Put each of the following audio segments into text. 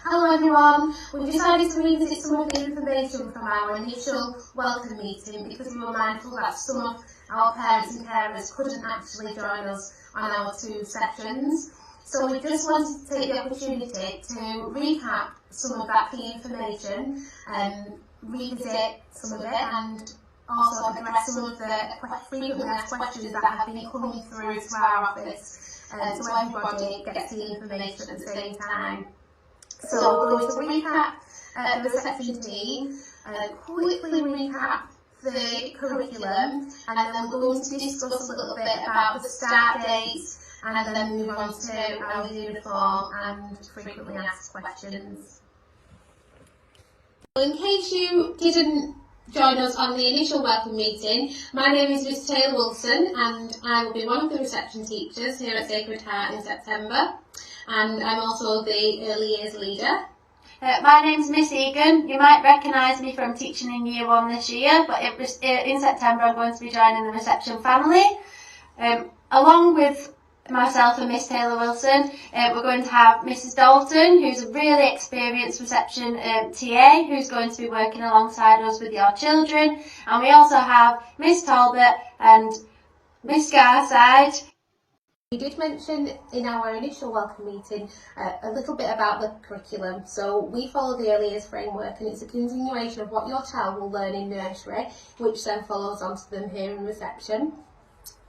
Hello everyone, we've decided to revisit some of the information from our initial welcome meeting because we were mindful that some of our parents and carers couldn't actually join us on our 2 sessions. So we just wanted to take the opportunity to recap some of that key information and revisit some of it and also address some of the frequently asked questions that have been coming through to our office so everybody gets the information at the same time. So we're going to recap the reception team, quickly recap the curriculum, and then we're going to discuss a little bit about the start dates and then move on to our uniform and frequently asked questions. In case you didn't join us on the initial welcome meeting, my name is Miss Taylor Wilson and I will be one of the reception teachers here at Staggered in September, and I'm also the early years leader. My name's Miss Egan. You might recognise me from teaching in Year 1 this year, but in September I'm going to be joining the reception family. Along with myself and Miss Taylor Wilson, we're going to have Mrs Dalton, who's a really experienced reception TA, who's going to be working alongside us with your children. And we also have Miss Talbot and Miss Garside. We did mention in our initial welcome meeting a little bit about the curriculum. So we follow the early years framework, and it's a continuation of what your child will learn in nursery, which then follows on to them here in reception.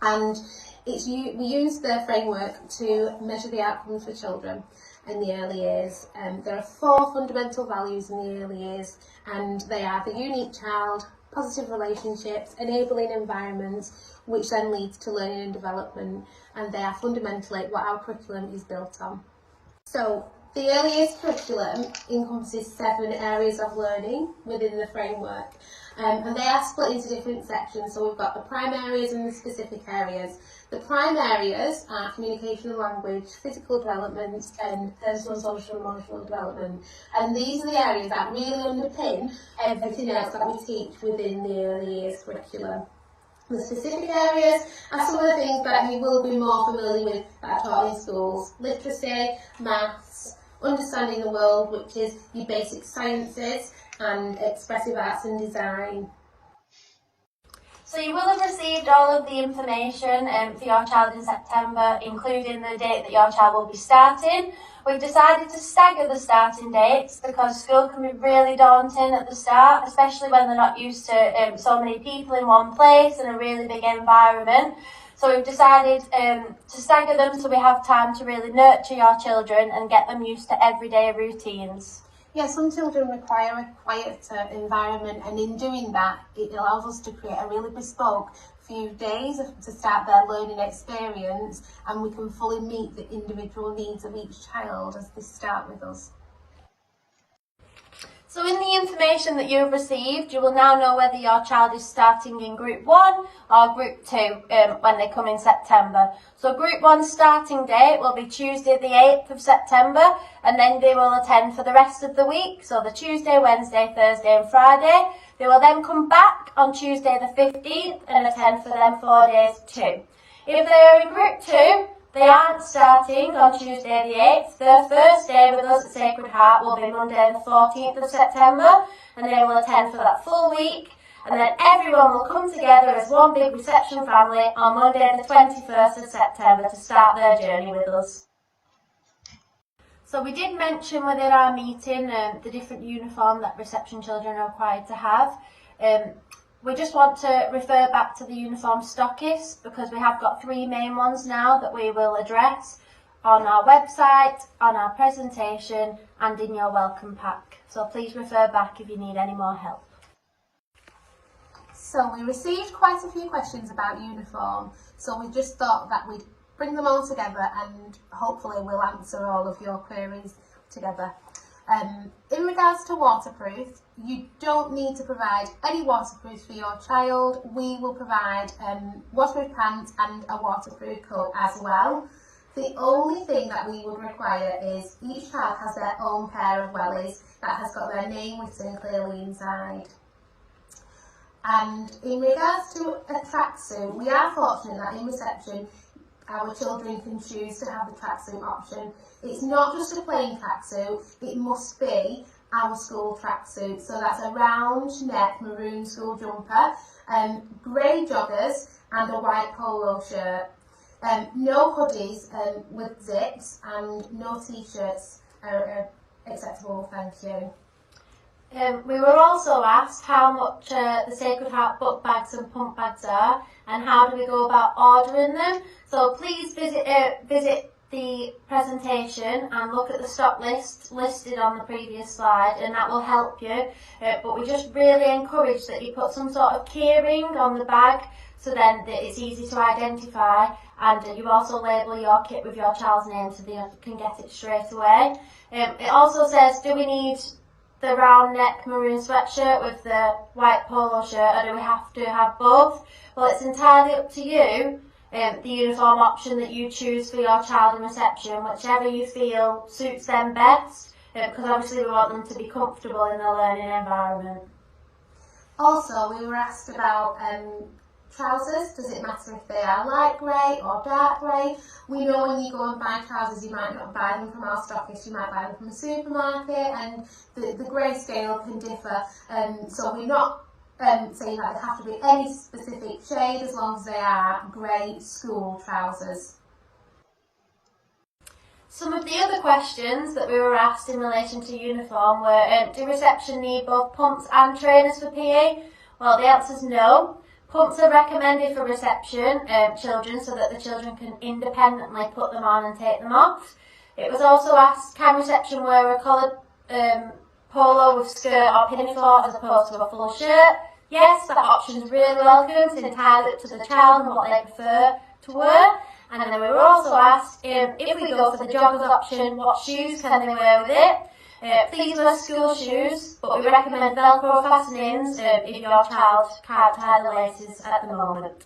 And we use the framework to measure the outcomes for children in the early years. There are 4 fundamental values in the early years, and they are the unique child, positive relationships, enabling environments, which then leads to learning and development, and they are fundamentally what our curriculum is built on. So the early years curriculum encompasses 7 areas of learning within the framework, and they are split into different sections. So we've got the prime areas and the specific areas. The prime areas are communication and language, physical development, and personal, social and emotional development. And these are the areas that really underpin everything else that we teach within the early years curriculum. The specific areas are some of the things that you will be more familiar with that are taught in schools: literacy, maths, understanding the world, which is your basic sciences, and expressive arts and design. So you will have received all of the information for your child in September, including the date that your child will be starting. We've decided to stagger the starting dates because school can be really daunting at the start, especially when they're not used to so many people in one place and a really big environment. So we've decided to stagger them so we have time to really nurture your children and get them used to everyday routines. Yeah, some children require a quieter environment, and in doing that, it allows us to create a really bespoke few days to start their learning experience, and we can fully meet the individual needs of each child as they start with us. So in the information that you've received, you will now know whether your child is starting in Group 1 or Group 2 when they come in September. So Group 1 starting date will be Tuesday the 8th of September, and then they will attend for the rest of the week, so the Tuesday, Wednesday, Thursday and Friday. They will then come back on Tuesday the 15th and attend for them 4 days too. If they are in Group 2, they aren't starting on Tuesday the 8th. Their first day with us at Sacred Heart will be Monday the 14th of September, and they will attend for that full week, and then everyone will come together as one big reception family on Monday the 21st of September to start their journey with us. So we did mention within our meeting the different uniform that reception children are required to have. We just want to refer back to the uniform stockists because we have got 3 main ones now that we will address on our website, on our presentation and in your welcome pack. So please refer back if you need any more help. So we received quite a few questions about uniform, so we just thought that we'd bring them all together and hopefully we'll answer all of your queries together. In regards to waterproof, you don't need to provide any waterproof for your child. We will provide waterproof pants and a waterproof coat as well. The only thing that we would require is each child has their own pair of wellies that has got their name written clearly inside. And in regards to a tracksuit, we are fortunate that in reception our children can choose to have the tracksuit option. It's not just a plain tracksuit, it must be our school tracksuit. So that's a round neck maroon school jumper, grey joggers and a white polo shirt. No hoodies with zips and no t-shirts are acceptable, thank you. We were also asked how much the Sacred Heart book bags and pump bags are and how do we go about ordering them. So please visit the presentation and look at the stock list listed on the previous slide, and that will help you. But we just really encourage that you put some sort of keyring on the bag so then that it's easy to identify, and you also label your kit with your child's name so they can get it straight away. It also says, do we need the round neck maroon sweatshirt with the white polo shirt, or do we have to have both? Well, it's entirely up to you, the uniform option that you choose for your child in reception, whichever you feel suits them best, because obviously we want them to be comfortable in their learning environment. Also, we were asked about trousers. Does it matter if they are light grey or dark grey? We know when you go and buy trousers, you might not buy them from our stockists, you might buy them from a supermarket, and the grey scale can differ. So we're not saying that they have to be any specific shade as long as they are grey school trousers. Some of the other questions that we were asked in relation to uniform were, do reception need both pumps and trainers for PE? Well, the answer is no. Pumps are recommended for reception children so that the children can independently put them on and take them off. It was also asked, can reception wear a collared polo with skirt or pinafore as opposed to a full shirt? Yes, that option is really welcome. It's entirely up to the child and what they prefer to wear. And then we were also asked, if we go for the joggers option, what shoes can they wear with it? Please wear school shoes, but we recommend Velcro fastenings if your child can't tie the laces at the moment.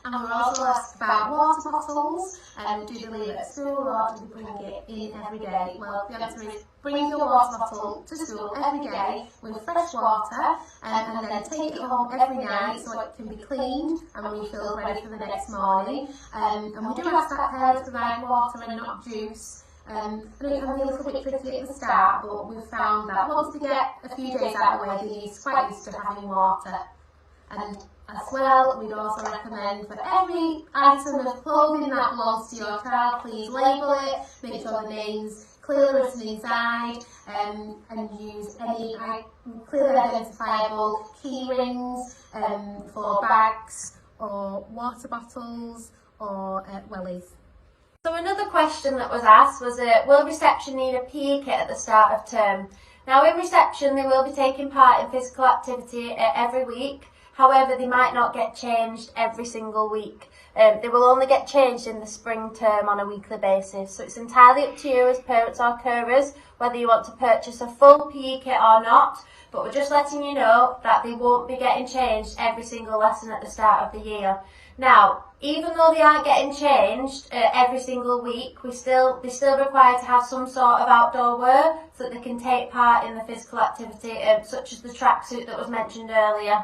And we were also asked about water bottles, do they leave it at school or do they bring it in every day? Well, the answer is bring your water bottle to school every day with fresh water, and then take it home every night so it can be cleaned and refilled ready for the next morning. And we do ask that parents provide water and not juice. And it can be a little bit tricky at the start, but we've found that once they get a few days out of the way, they're quite used to having water. And as well, we'd also recommend for every item of clothing that belongs to your child, please label it, make sure the name's clearly written inside, and use any clearly identifiable key rings for bags or water bottles or wellies. So another question that was asked was, will reception need a PE kit at the start of term? Now in reception they will be taking part in physical activity every week, however they might not get changed every single week. They will only get changed in the spring term on a weekly basis, so it's entirely up to you as parents or carers whether you want to purchase a full PE kit or not, but we're just letting you know that they won't be getting changed every single lesson at the start of the year. Now, even though they aren't getting changed every single week, they're still required to have some sort of outdoor wear so that they can take part in the physical activity, such as the tracksuit that was mentioned earlier.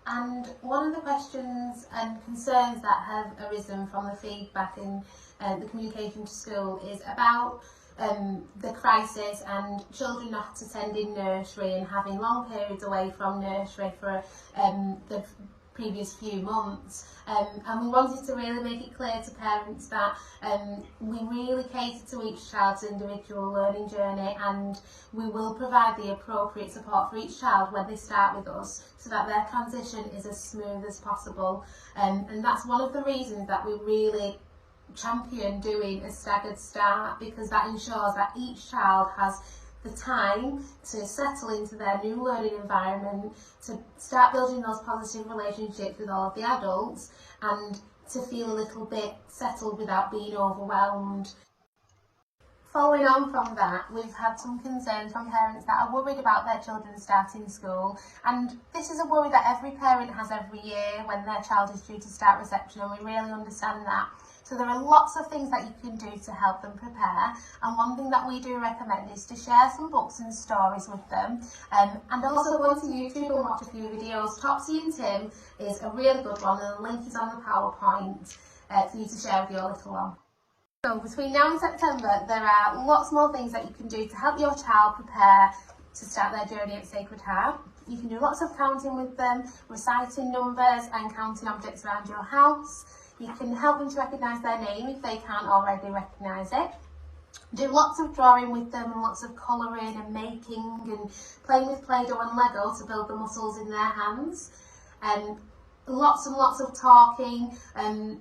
And one of the questions and concerns that have arisen from the feedback in the communication to school is about the crisis and children not attending nursery and having long periods away from nursery for the previous few months, and we wanted to really make it clear to parents that we really cater to each child's individual learning journey, and we will provide the appropriate support for each child when they start with us so that their transition is as smooth as possible, and that's one of the reasons that we really champion doing a staggered start, because that ensures that each child has the time to settle into their new learning environment, to start building those positive relationships with all of the adults, and to feel a little bit settled without being overwhelmed. Following on from that, we've had some concerns from parents that are worried about their children starting school, and this is a worry that every parent has every year when their child is due to start reception, and we really understand that. So there are lots of things that you can do to help them prepare, and one thing that we do recommend is to share some books and stories with them, and also go onto YouTube and watch a few videos. Topsy and Tim is a really good one, and the link is on the PowerPoint. for you to share with your little one. So between now and September, there are lots more things that you can do to help your child prepare to start their journey at Sacred Heart. You can do lots of counting with them, reciting numbers and counting objects around your house. You can help them to recognise their name if they can't already recognise it. Do lots of drawing with them and lots of colouring and making and playing with Play-Doh and Lego to build the muscles in their hands. And lots of talking and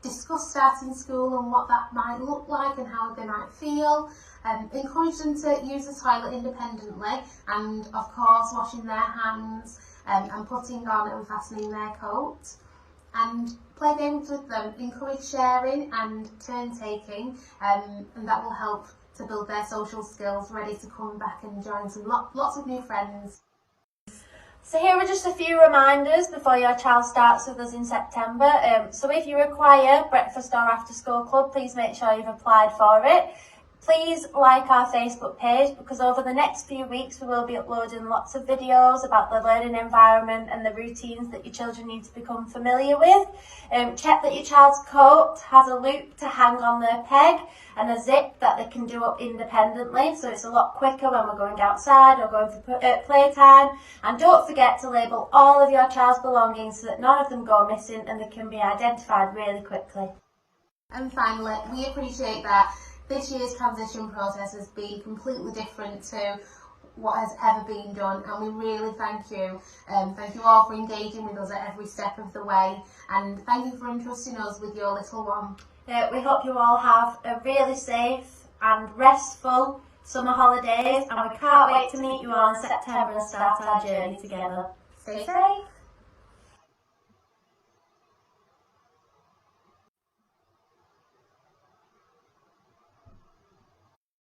discuss starting school and what that might look like and how they might feel. Encourage them to use the toilet independently and of course washing their hands and putting on and fastening their coat. And play games with them, encourage sharing and turn taking, and that will help to build their social skills, ready to come back and join lots of new friends. So here are just a few reminders before your child starts with us in September. So if you require breakfast or after school club, please make sure you've applied for it. Please like our Facebook page, because over the next few weeks we will be uploading lots of videos about the learning environment and the routines that your children need to become familiar with. Check that your child's coat has a loop to hang on their peg and a zip that they can do up independently, so it's a lot quicker when we're going outside or going for playtime. And don't forget to label all of your child's belongings so that none of them go missing and they can be identified really quickly. And finally, we appreciate that this year's transition process has been completely different to what has ever been done, and we really thank you. Thank you all for engaging with us at every step of the way, and thank you for entrusting us with your little one. We hope you all have a really safe and restful summer holidays, and we can't wait to meet you all in September and start our journey together. Stay safe.